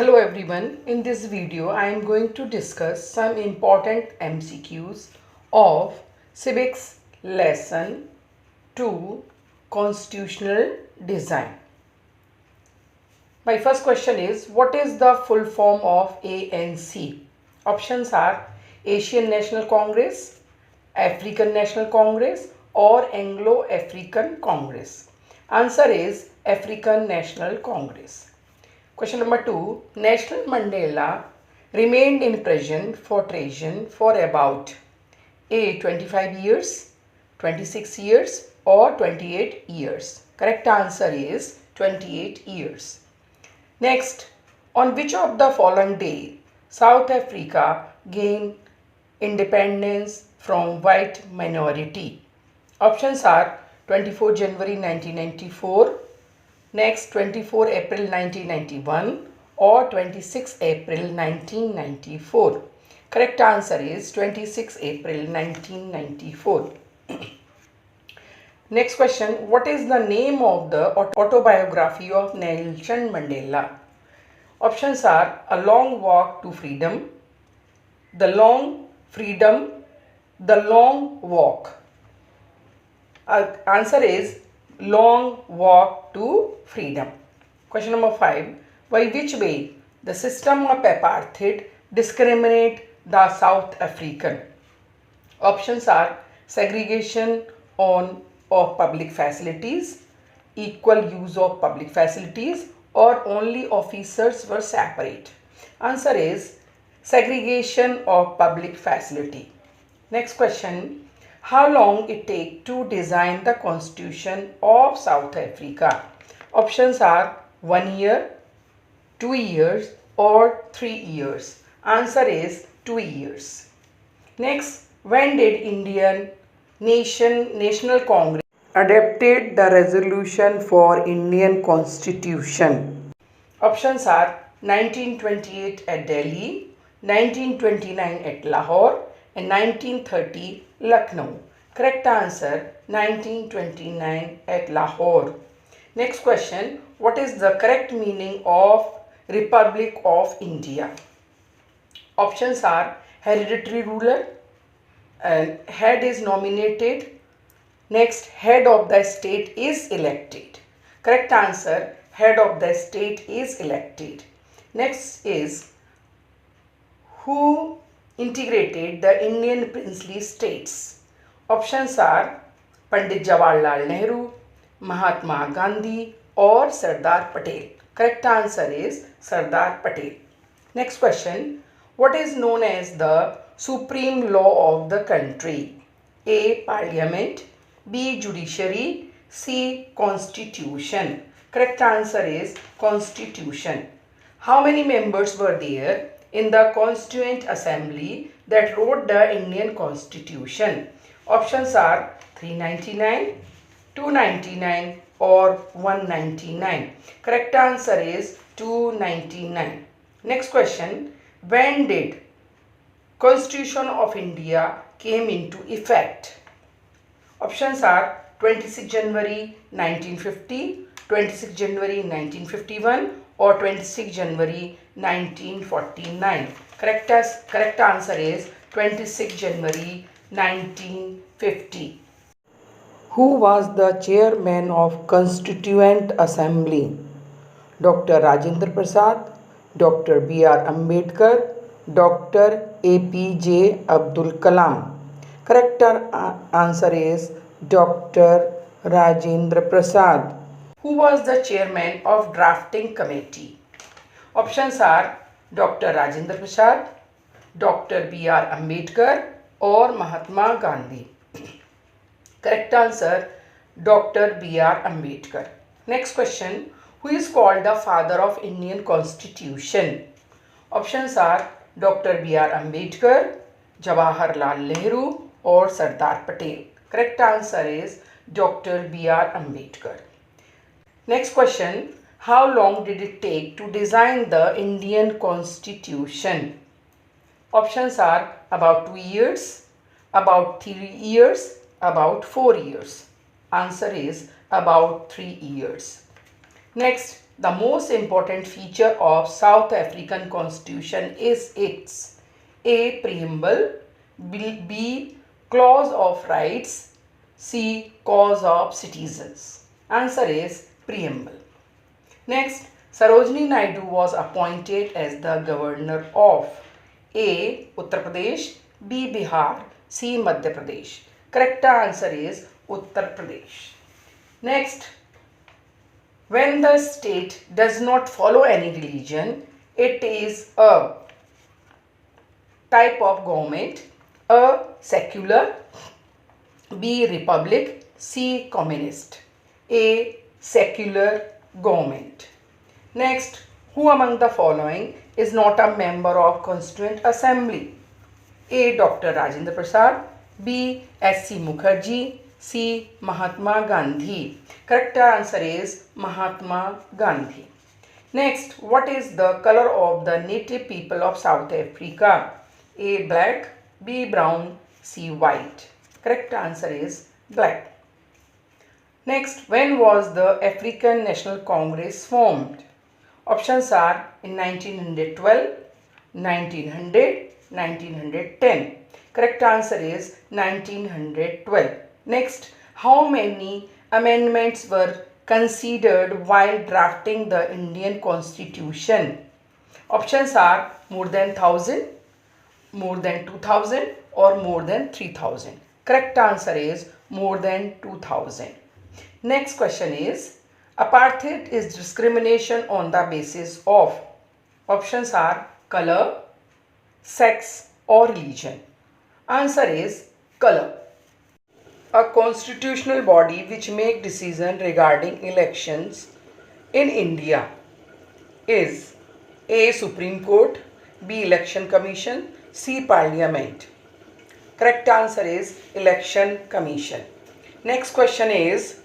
Hello everyone, in this video I am going to discuss some important MCQs of Civics Lesson 2 Constitutional Design. My first question is, what is the full form of ANC? Options are Asian National Congress, African National Congress or Anglo African Congress. Answer is African National Congress. Question number 2. Nelson Mandela remained in prison for treason for about A. 25 years, 26 years or 28 years. Correct answer is 28 years. Next, on which of the following day South Africa gained independence from white minority? Options are 24 January 1994, next 24 April 1991 or 26 April 1994. Correct answer is 26 April 1994. Next question, what is the name of the autobiography of Nelson Mandela? Options are A Long Walk to Freedom, The Long Freedom, The Long Walk. Answer is Long Walk to Freedom. Question number 5. By which way the system of apartheid discriminate the South African? Options are segregation of public facilities, equal use of public facilities or only officers were separate. Answer is segregation of public facility. Next question. How long it take to design the Constitution of South Africa? Options are 1 year, 2 years or 3 years. Answer is 2 years. Next, when did Indian National Congress adopted the resolution for Indian Constitution? Options are 1928 at Delhi, 1929 at Lahore and 1930 Lucknow. Correct answer 1929 at Lahore. Next question, what is the correct meaning of Republic of India? Options are hereditary ruler and head is nominated. Next, head of the state is elected. Correct answer head of the state is elected. Next is who integrated the Indian princely states? Options are Pandit Jawaharlal Nehru, Mahatma Gandhi or Sardar Patel. Correct answer is Sardar Patel. Next question, what is known as the supreme law of the country? A. Parliament, B. Judiciary, C. Constitution. Correct answer is Constitution. How many members were there in the Constituent Assembly that wrote the Indian Constitution? Options are 399, 299 or 199. Correct answer is 299. Next question, when did Constitution of India came into effect? Options are 26 January 1950, 26 January 1951 or 26 January 1949. Correct answer is 26 January 1950. Who was the chairman of Constituent Assembly? Dr. Rajendra Prasad, Dr. BR Ambedkar, Dr. APJ Abdul Kalam. Correct answer is Dr. Rajendra Prasad. Who was the chairman of drafting committee? Options are Dr. Rajendra Prasad, Dr. BR Ambedkar or Mahatma Gandhi. Correct answer Dr. BR Ambedkar. Next question, who is called the father of Indian Constitution? Options are Dr. BR Ambedkar, Jawaharlal Nehru or Sardar Patel. Correct answer is Dr. BR Ambedkar. Next question, how long did it take to design the Indian Constitution? Options are about 2 years, about 3 years, about 4 years. Answer is about 3 years. Next, The most important feature of South African Constitution is its A. Preamble, B. Clause of Rights, C. Cause of Citizens. Answer is Preamble. Next, Sarojini Naidu was appointed as the governor of A. Uttar Pradesh, B. Bihar, C. Madhya Pradesh. Correct answer is Uttar Pradesh. Next, when the state does not follow any religion, it is a type of government, A. Secular, B. Republic, C. Communist. A. Secular government. Next, who among the following is not a member of Constituent Assembly? A. Dr Rajendra Prasad, B. S.C. Mukherjee, C. Mahatma Gandhi. Correct answer is Mahatma Gandhi. Next, what is the color of the native people of South Africa? A. Black, B. Brown, C. White. Correct answer is black. Next, when was the African National Congress formed? Options are in 1912, 1900, 1910. Correct answer is 1912. Next, how many amendments were considered while drafting the Indian Constitution? Options are more than 1000, more than 2000 or more than 3000. Correct answer is more than 2000. Next question is, apartheid is discrimination on the basis of. Options are color, sex or religion. Answer is color. A constitutional body which make decision regarding elections in India is A. Supreme Court, B. Election Commission, C. Parliament. Correct answer is Election Commission. Next question is,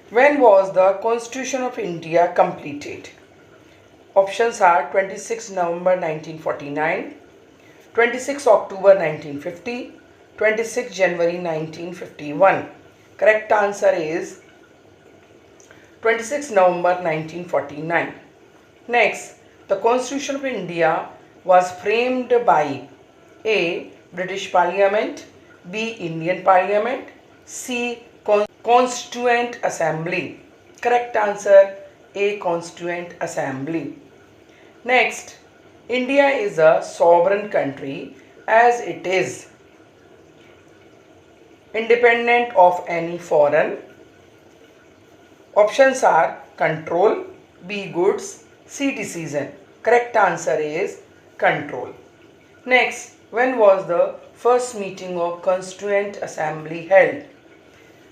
when was the Constitution of India completed? Options are 26 November 1949, 26 October 1950, 26 January 1951. Correct answer is 26 November 1949. Next, the Constitution of India was framed by A. British Parliament, B. Indian Parliament, C. Constituent Assembly. Correct answer A. Constituent Assembly. Next, India is a sovereign country as it is independent of any foreign. Options are control, B. goods, C. decision. Correct answer is control. Next, when was the first meeting of Constituent Assembly held?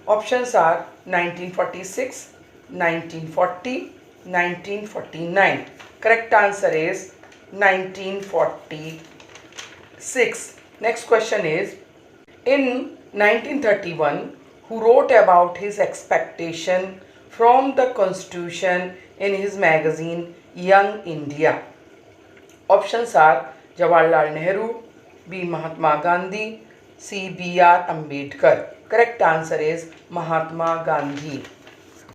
Options are 1946, 1940, 1949. Correct answer is 1946. Next question is, in 1931, who wrote about his expectation from the Constitution in his magazine Young India? Options are Jawaharlal Nehru, B. Mahatma Gandhi, C. BR Ambedkar. Correct answer is Mahatma Gandhi.